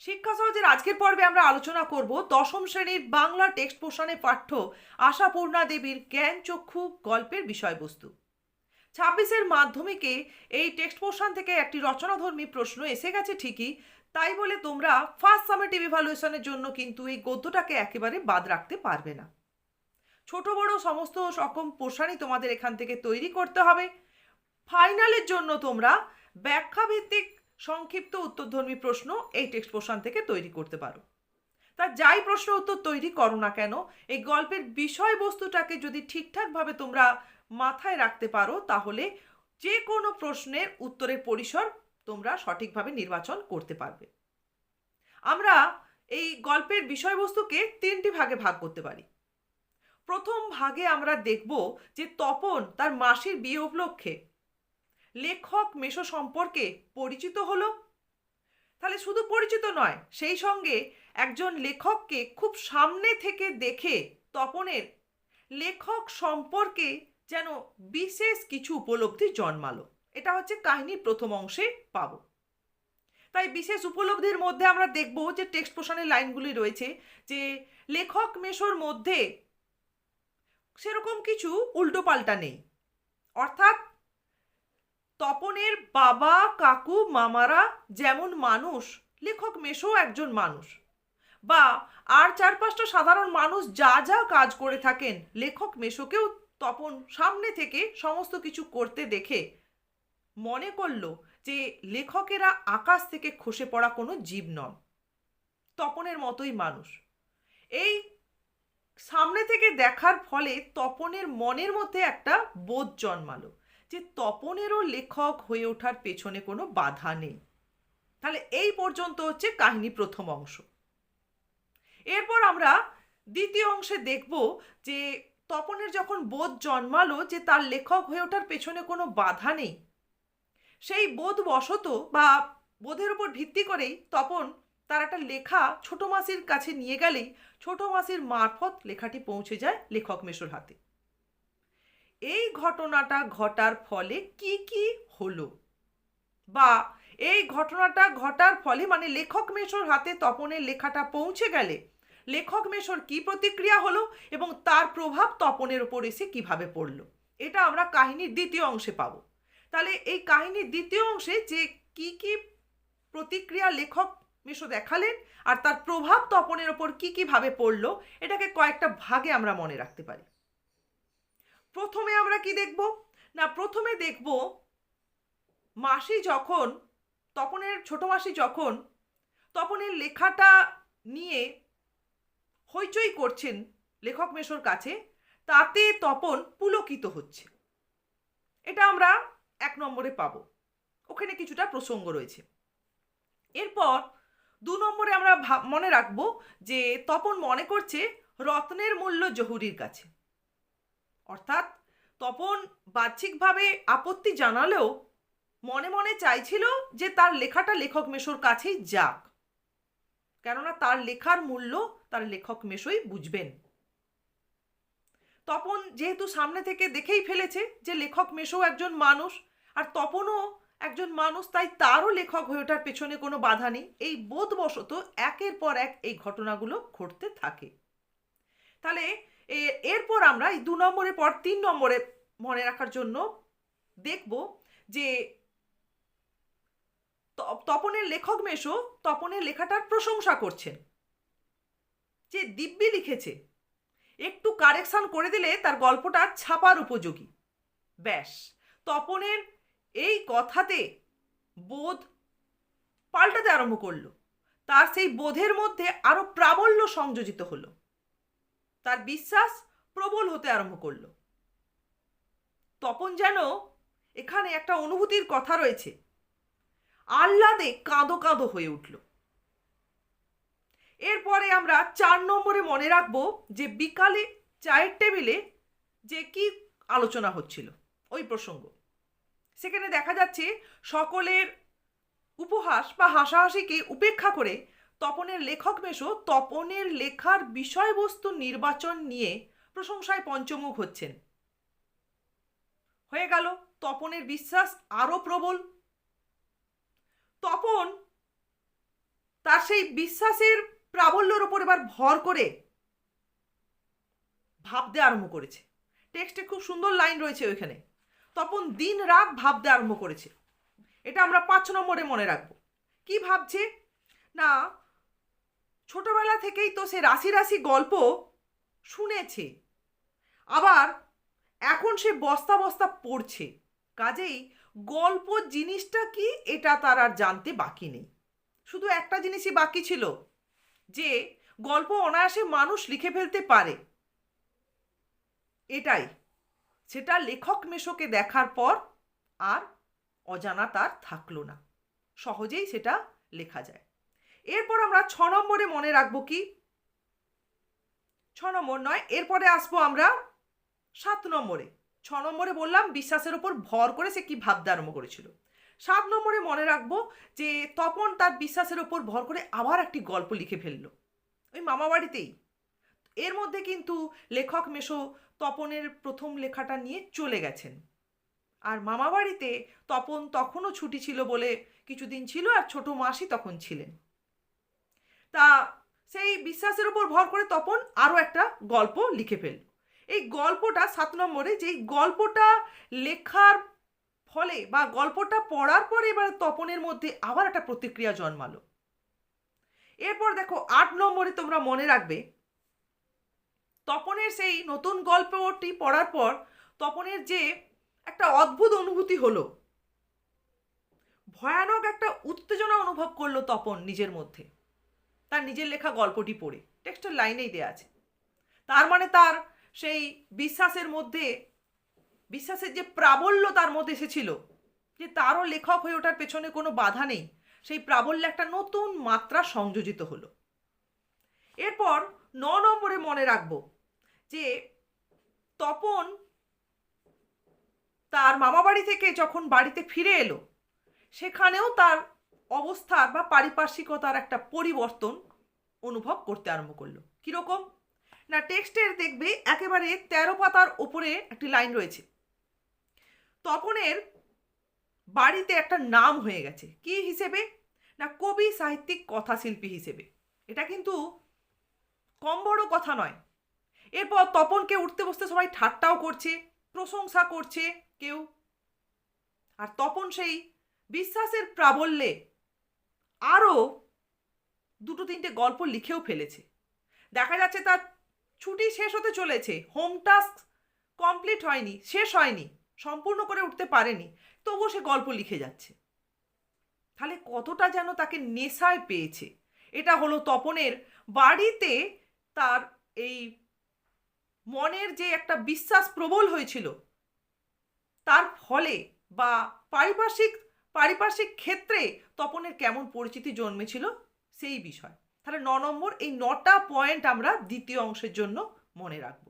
শিক্ষা সহজের আজকের পর্বে আমরা আলোচনা করব দশম শ্রেণীর বাংলা টেক্সট পোষণে পাঠ্য আশাপূর্ণা দেবীর জ্ঞানচক্ষু গল্পের বিষয়বস্তু। 26-এর মাধ্যমিকে এই টেক্সট পোর্শন থেকে একটি রচনাধর্মী প্রশ্ন এসে গেছে ঠিকই, তাই বলে তোমরা ফার্স্ট সামেটিভ ইভ্যালুয়েশনের জন্য কিন্তু এই গদ্যটাকে একেবারে বাদ রাখতে পারবে না। ছোট বড় সমস্ত রকম পোর্শনই তোমাদের এখান থেকে তৈরি করতে হবে। ফাইনালের জন্য তোমরা ব্যাখ্যাভিত্তিক সংক্ষিপ্ত উত্তরধর্মী প্রশ্ন এই টেক্সট পোর্শন থেকে তৈরি করতে পারো। তা যাই প্রশ্ন উত্তর তৈরি করো না কেন, এই গল্পের বিষয়বস্তুটাকে যদি ঠিকঠাকভাবে তোমরা মাথায় রাখতে পারো তাহলে যে কোনো প্রশ্নের উত্তরের পরিসর তোমরা সঠিকভাবে নির্বাচন করতে পারবে। আমরা এই গল্পের বিষয়বস্তুকে 3টি ভাগে ভাগ করতে পারি। প্রথম ভাগে আমরা দেখব যে তপন তার মাসির বিয়ে উপলক্ষে লেখক মেশো সম্পর্কে পরিচিত হলো। তাহলে শুধু পরিচিত নয়, সেই সঙ্গে একজন লেখককে খুব সামনে থেকে দেখে তপনের লেখক সম্পর্কে যেন বিশেষ কিছু উপলব্ধি জন্মালো। এটা হচ্ছে কাহিনীর প্রথম অংশে পাবো। তাই বিশেষ উপলব্ধির মধ্যে আমরা দেখব যে টেক্সট পোর্শনের লাইনগুলি রয়েছে যে লেখক মেশোর মধ্যে সেরকম কিছু উল্টোপাল্টা নেই, অর্থাৎ তপনের বাবা কাকু মামারা যেমন মানুষ, লেখক মেশো একজন মানুষ, বা আর 4-5টা সাধারণ মানুষ যা যা কাজ করে থাকেন লেখক মেশোকেও তপন সামনে থেকে সমস্ত কিছু করতে দেখে মনে করল যে লেখকেরা আকাশ থেকে খসে পড়া কোনো জীব নন, তপনের মতোই মানুষ। এই সামনে থেকে দেখার ফলে তপনের মনের মধ্যে একটা বোধ জন্মালো যে তপনেরও লেখক হয়ে ওঠার পেছনে কোনো বাধা নেই। তাহলে এই পর্যন্ত হচ্ছে কাহিনী প্রথম অংশ। এরপর আমরা দ্বিতীয় অংশে দেখব যে তপনের যখন বোধ জন্মালো যে তার লেখক হয়ে ওঠার পেছনে কোনো বাধা নেই, সেই বোধবশত বা বোধের উপর ভিত্তি করেই তপন তার একটা লেখা ছোট মাসির কাছে নিয়ে গেলেই ছোট মাসির মারফত লেখাটি পৌঁছে যায় লেখক মেশোর হাতে। এই ঘটনাটা ঘটার ফলে কি কি হলো, বা এই ঘটনাটা ঘটার ফলে মানে লেখক মেশোর হাতে তপনের লেখাটা পৌঁছে গেলে লেখক মেশোর কি প্রতিক্রিয়া হলো এবং তার প্রভাব তপনের উপর এসে কিভাবে পড়লো, এটা আমরা কাহিনীর দ্বিতীয় অংশে পাবো। তাহলে এই কাহিনীর দ্বিতীয় অংশে যে কি কি প্রতিক্রিয়া লেখক মেশো দেখালেন আর তার প্রভাব তপনের ওপর কি কিভাবে পড়লো, এটাকে কয়েকটা ভাগে আমরা মনে রাখতে পারি। প্রথমে আমরা কি দেখব না, প্রথমে দেখব মাসি যখন তপনের ছোট মাসি যখন তপনের লেখাটা নিয়ে হইচই করছেন লেখক মেশোর কাছে, তাতে তপন পুলকিত হচ্ছে। এটা আমরা 1 নম্বরে পাবো, ওখানে কিছুটা প্রসঙ্গ রয়েছে। এরপর 2 নম্বরে আমরা মনে রাখবো যে তপন মনে করছে রত্নের মূল্য জহুরির কাছে, অর্থাৎ তপন বাহ্যিকভাবে আপত্তি জানালেও মনে মনে চাইছিল যে তার লেখাটা লেখক মেশোর কাছেই যাক, কেননা তার লেখার মূল্য তার লেখক মেশোই বুঝবেন। তপন যেহেতু সামনে থেকে দেখেই ফেলেছে যে লেখক মেশো একজন মানুষ আর তপনও একজন মানুষ, তাই তারও লেখক হয়ে ওঠার পেছনে কোনো বাধা নেই, এই বোধবশত একের পর এক এই ঘটনাগুলো ঘটতে থাকে। তাহলে এরপর আমরা এই 2 নম্বরের পর 3 নম্বরে মনে রাখার জন্য দেখব যে তপনের লেখক মেশো তপনের লেখাটার প্রশংসা করছেন, যে দিব্যি লিখেছে, একটু কারেকশন করে দিলে তার গল্পটা ছাপার উপযোগী। ব্যাস, তপনের এই কথাতে বোধ পাল্টাতে আরম্ভ করলো, তার সেই বোধের মধ্যে আরো প্রাবল্য সংযোজিত হলো, তার বিশ্বাস প্রবল হতে আরম্ভ করলো। তপন যেন এখানে একটা অনুভূতির কথা রয়েছে, আহ্লাদে কাঁদো কাঁদো হয়ে উঠল। এরপরে আমরা 4 নম্বরে মনে রাখবো যে বিকালে চায়ের টেবিলে যে কি আলোচনা হচ্ছিল ওই প্রসঙ্গ। সেখানে দেখা যাচ্ছে সকলের উপহাস বা হাসাহাসিকে উপেক্ষা করে তপনের লেখক মেশো তপনের লেখার বিষয়বস্তু নির্বাচন নিয়ে প্রশংসায় পঞ্চমুখ হচ্ছেন। হয়ে গেল তপনের বিশ্বাস আরো প্রবল। তপন তার সেই বিশ্বাসের প্রাবল্যর ওপর এবার ভর করে ভাবতে আরম্ভ করেছে। টেক্সটে খুব সুন্দর লাইন রয়েছে ওইখানে, তপন দিন রাত ভাবতে আরম্ভ করেছে। এটা আমরা 5 নম্বরে মনে রাখবো। কি ভাবছে না, ছোটবেলা থেকেই তো সে রাশি রাশি গল্প শুনেছে, আবার এখন সে বস্তা বস্তা পড়ছে, কাজেই গল্প জিনিসটা কি এটা তার আর জানতে বাকি নেই। শুধু একটা জিনিসই বাকি ছিল, যে গল্প অনায়াসে মানুষ লিখে ফেলতে পারে, এটাই। সেটা লেখক মেশোকে দেখার পর আর অজানা তার থাকলো না, সহজেই সেটা লেখা যায়। এরপর আমরা 6 নম্বরে মনে রাখবো কি, 6 নম্বর নয়, এরপরে আসবো আমরা 7 নম্বরে। 6 নম্বরে বললাম বিশ্বাসের ওপর ভর করে সে কি ভাবতে আরম্ভ করেছিল। 7 নম্বরে মনে রাখবো যে তপন তার বিশ্বাসের ওপর ভর করে আবার একটি গল্প লিখে ফেললো ওই মামা বাড়িতেই। এর মধ্যে কিন্তু লেখক মেশো তপনের প্রথম লেখাটা নিয়ে চলে গেছেন, আর মামা বাড়িতে তপন তখনও ছুটি ছিল বলে কিছুদিন ছিল, আর ছোট মাসি তখন ছিলেন। তা সেই বিশ্বাসের উপর ভর করে তপন আরও একটা গল্প লিখে ফেলল। এই গল্পটা 7 নম্বরে, যেই গল্পটা লেখার ফলে বা গল্পটা পড়ার পরে এবার তপনের মধ্যে আবার একটা প্রতিক্রিয়া জন্মালো। এরপর দেখো 8 নম্বরে তোমরা মনে রাখবে, তপনের সেই নতুন গল্পটি পড়ার পর তপনের যে একটা অদ্ভুত অনুভূতি হলো, ভয়ানক একটা উত্তেজনা অনুভব করলো তপন নিজের মধ্যে, তার নিজের লেখা গল্পটি পড়ে। টেক্সটের লাইনেই দেয়া আছে। তার মানে তার সেই বিশ্বাসের মধ্যে, বিশ্বাসের যে প্রাবল্য তার মধ্যে এসেছিল, যে তারও লেখক হয়ে ওঠার পেছনে কোনো বাধা নেই, সেই প্রাবল্যে একটা নতুন মাত্রা সংযোজিত হলো। এরপর 9 নম্বরে মনে রাখবো যে তপন তার মামাবাড়ি থেকে যখন বাড়িতে ফিরে এলো, সেখানেও তার অবস্থার বা পারিপার্শ্বিকতার একটা পরিবর্তন অনুভব করতে আরম্ভ করলো। কীরকম না, টেক্সটের দেখবে একেবারে 13 পাতার ওপরে একটি লাইন রয়েছে, তপনের বাড়িতে একটা নাম হয়ে গেছে। কি হিসেবে না, কবি, সাহিত্যিক, কথাশিল্পী হিসেবে। এটা কিন্তু কম বড় কথা নয়। এরপর তপনকে উঠতে বসতে সবাই ঠাট্টাও করছে, প্রশংসা করছে কেউ, আর তপন সেই বিশ্বাসের প্রাবল্যে আরও 2-3টে গল্প লিখেও ফেলেছে। দেখা যাচ্ছে তার ছুটি শেষ হতে চলেছে, হোম টাস্ক কমপ্লিট হয়নি, শেষ হয়নি, সম্পূর্ণ করে উঠতে পারেনি, তবুও সে গল্প লিখে যাচ্ছে। তাহলে কতটা যেন তাকে নেশায় পেয়েছে। এটা হলো তপনের বাড়িতে তার এই মনের যে একটা বিশ্বাস প্রবল হয়েছিল, তার ফলে বা পারিপার্শ্বিক ক্ষেত্রে তপনের কেমন পরিচিতি জন্মেছিল সেই বিষয়। তাহলে 9 নম্বর, এই 9টা পয়েন্ট আমরা দ্বিতীয় অংশের জন্য মনে রাখব।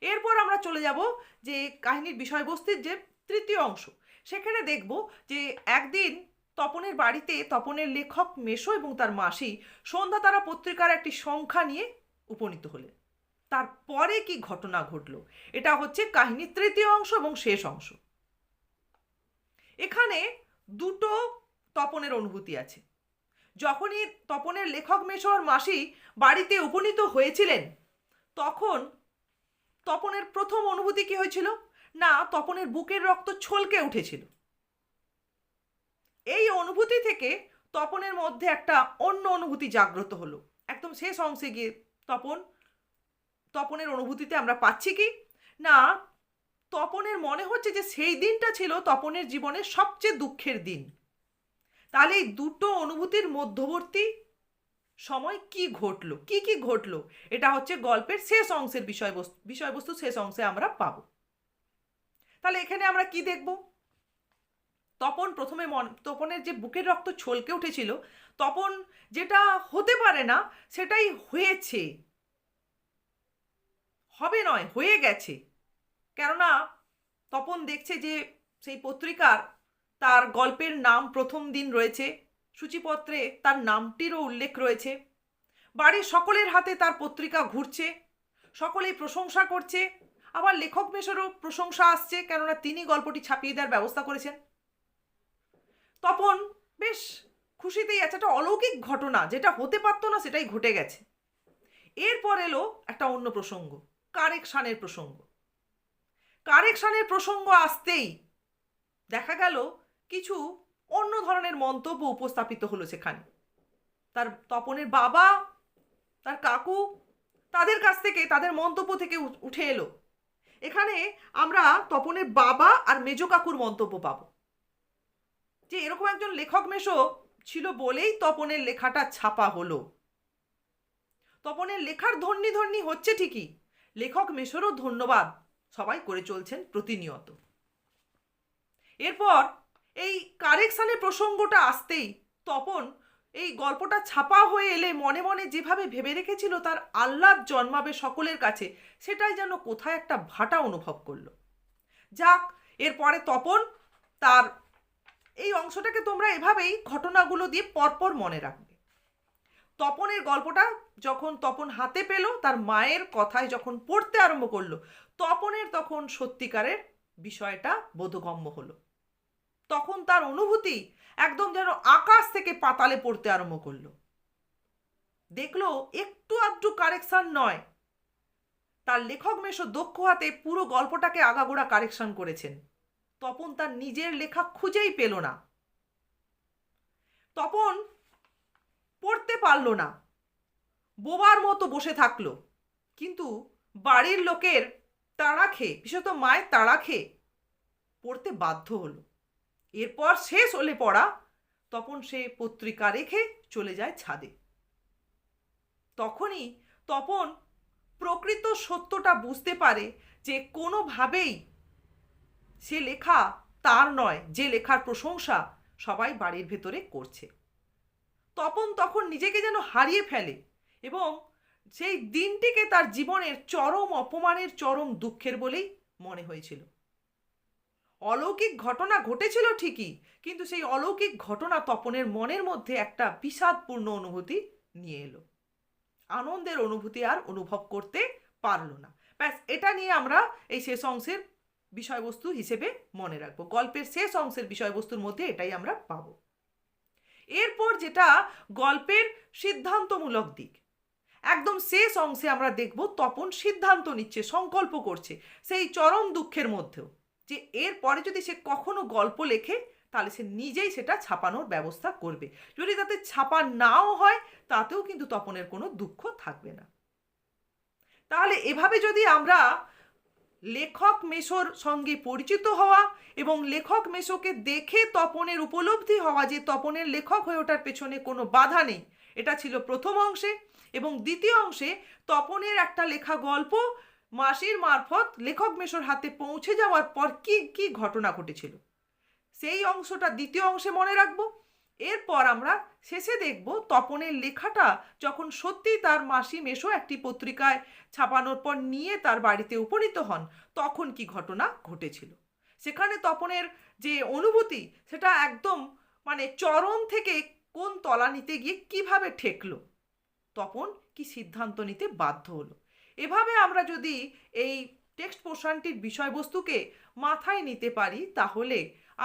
এরপর আমরা চলে যাব যে কাহিনীর বিষয়বস্তুর যে তৃতীয় অংশ, সেখানে দেখব যে একদিন তপনের বাড়িতে তপনের লেখক মেশো এবং তার মাসি সন্ধ্যা তারা পত্রিকার একটি সংখ্যা নিয়ে উপনীত হলেন। তারপরে কি ঘটনা ঘটলো, এটা হচ্ছে কাহিনীর তৃতীয় অংশ এবং শেষ অংশ। এখানে দুটো তপনের অনুভূতি আছে। যখনই তপনের লেখক মেশো আর মাসি বাড়িতে উপনীত হয়েছিলেন, তখন তপনের প্রথম অনুভূতি কি হয়েছিল না, তপনের বুকের রক্ত ছলকে উঠেছিল। এই অনুভূতি থেকে তপনের মধ্যে একটা অন্য অনুভূতি জাগ্রত হলো। একদম শেষ অংশে গিয়ে তপনের অনুভূতিতে আমরা পাচ্ছি কি না, তপনের মনে হচ্ছে যে সেই দিনটা ছিল তপনের জীবনের সবচেয়ে দুঃখের দিন। তাহলে এই দুটো অনুভূতির মধ্যবর্তী সময় কি ঘটলো, কি ঘটলো, এটা হচ্ছে গল্পের শেষ অংশের বিষয়বস্তু শেষ অংশে আমরা পাবো। তাহলে এখানে আমরা কি দেখব, তপনের যে বুকের রক্ত ছলকে উঠেছিল, তপন যেটা হতে পারে না সেটাই হয়েছে, হবে নয়, হয়ে গেছে। কেননা তপন দেখছে যে সেই পত্রিকার তার গল্পের নাম প্রথম দিন রয়েছে, সূচিপত্রে তার নামটিরও উল্লেখ রয়েছে, বাড়ির সকলের হাতে তার পত্রিকা ঘুরছে, সকলেই প্রশংসা করছে, আবার লেখক মেশোরও প্রশংসা আসছে, কেননা তিনি গল্পটি ছাপিয়ে দেওয়ার ব্যবস্থা করেছেন। তপন বেশ খুশিতেই আছে, একটা অলৌকিক ঘটনা, যেটা হতে পারতো না সেটাই ঘটে গেছে। এরপর এলো একটা অন্য প্রসঙ্গ, কারেকশানের প্রসঙ্গ। কারেকশানের প্রসঙ্গ আসতেই দেখা গেল কিছু অন্য ধরনের মন্তব্য উপস্থাপিত হলো সেখানে। তার তপনের বাবা, তার কাকু, তাদের কাছ থেকে, তাদের মন্তব্য থেকে উঠে এলো। এখানে আমরা তপনের বাবা আর মেজ কাকুর মন্তব্য পাবো যে এরকম একজন লেখক মেশো ছিল বলেই তপনের লেখাটা ছাপা হলো। তপনের লেখার ধন্যি ধন্যি হচ্ছে ঠিকই, লেখক মেশোরও ধন্যবাদ সবাই করে চলছেন প্রতিনিয়ত। এরপর এই কারেকশানের প্রসঙ্গটা আসতেই তপন এই গল্পটা ছাপা হয়ে এলে মনে মনে যেভাবে ভেবে রেখেছিল তার আহ্লাদ জন্মাবে সকলের কাছে, সেটাই যেন কোথায় একটা ভাটা অনুভব করলো। যাক, এরপরে তপন তার এই অংশটাকে তোমরা এভাবেই ঘটনাগুলো দিয়ে পরপর মনে রাখবে। তপনের গল্পটা যখন তপন হাতে পেল, তার মায়ের কথায় যখন পড়তে আরম্ভ করলো, তপনের তখন সত্যিকারের বিষয়টা বোধগম্য হলো। তখন তার অনুভূতি একদম যেন আকাশ থেকে পাতালে পড়তে আরম্ভ করলো। দেখলো একটু আধটু কারেকশন নয়, তার লেখক মেশো দক্ষ হাতে পুরো গল্পটাকে আগাগোড়া কারেকশন করেছেন। তপন তার নিজের লেখা খুঁজেই পেল না। তপন পড়তে পারল না, বোবার মতো বসে থাকলো। কিন্তু বাড়ির লোকের তাড়া খেয়ে, বিশেষত মায়ের তাড়া খেয়ে পড়তে বাধ্য হলো। এরপর শেষ হলে পড়া, তপন সে পত্রিকা রেখে চলে যায় ছাদে। তখনই তপন প্রকৃত সত্যটা বুঝতে পারে যে কোনোভাবেই সে লেখা তার নয়, যে লেখার প্রশংসা সবাই বাড়ির ভেতরে করছে। তপন তখন নিজেকে যেন হারিয়ে ফেলে এবং সেই দিনটিকে তার জীবনের চরম অপমানের, চরম দুঃখের বলেই মনে হয়েছিল। অলৌকিক ঘটনা ঘটেছিল ঠিকই, কিন্তু সেই অলৌকিক ঘটনা তপনের মনের মধ্যে একটা বিষাদপূর্ণ অনুভূতি নিয়ে এলো। আনন্দের অনুভূতি আর অনুভব করতে পারলো না। ব্যাস, এটা নিয়ে আমরা এই শেষ অংশের বিষয়বস্তু হিসেবে মনে রাখবো। গল্পের শেষ অংশের বিষয়বস্তুর মধ্যে এটাই আমরা পাবো। এরপর যেটা গল্পের সিদ্ধান্তমূলক দিক, একদম শেষ অংশে আমরা দেখব তপন সিদ্ধান্ত নিচ্ছে, সংকল্প করছে সেই চরম দুঃখের মধ্যেও, যে এরপরে যদি সে কখনো গল্প লেখে তাহলে সে নিজেই সেটা ছাপানোর ব্যবস্থা করবে। যদি তাতে ছাপা নাও হয় তাতেও কিন্তু তপনের কোনো দুঃখ থাকবে না। তাহলে এভাবে যদি আমরা লেখক মেশোর সঙ্গে পরিচিত হওয়া এবং লেখক মেশোকে দেখে তপনের উপলব্ধি হওয়া যে তপনের লেখক হয়ে ওঠার পেছনে কোনো বাধা নেই, এটা ছিল প্রথম অংশে। এবং দ্বিতীয় অংশে তপনের একটা লেখা গল্প মাসির মারফত লেখক মেশোর হাতে পৌঁছে যাওয়ার পর কি কি ঘটনা ঘটেছিল, সেই অংশটা দ্বিতীয় অংশে মনে রাখবো। এরপর আমরা শেষে দেখব তপনের লেখাটা যখন সত্যি তার মাসি মেশো একটি পত্রিকায় ছাপানোর পর নিয়ে তার বাড়িতে উপনীত হন, তখন কি ঘটনা ঘটেছিল। সেখানে তপনের যে অনুভূতি সেটা একদম মানে চরম থেকে কোন তলানিতে গিয়ে কিভাবে ঠেকলো, তপন কি সিদ্ধান্ত নিতে বাধ্য হলো। এভাবে আমরা যদি এই টেক্সট পোর্শনটির বিষয়বস্তুকে মাথায় নিতে পারি তাহলে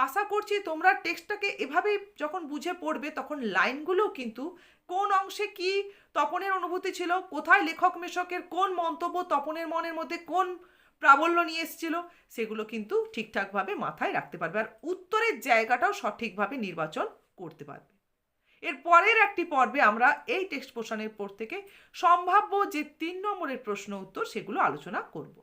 আশা করছি তোমরা টেক্সটটাকে এভাবেই যখন বুঝে পড়বে তখন লাইনগুলো কিন্তু কোন অংশে কি তপনের অনুভূতি ছিল, কোথায় লেখক মেশকের কোন মন্তব্য তপনের মনের মধ্যে কোন প্রাবল্য নিয়ে এসেছিল, সেগুলো কিন্তু ঠিকঠাকভাবে মাথায় রাখতে পারবে আর উত্তরের জায়গাটাও সঠিকভাবে নির্বাচন করতে পারবে। এর পরের একটি পর্বে আমরা এই টেক্সট পোর্শনের পর থেকে সম্ভাব্য যে 3 নম্বরের প্রশ্ন উত্তর সেগুলো আলোচনা করব।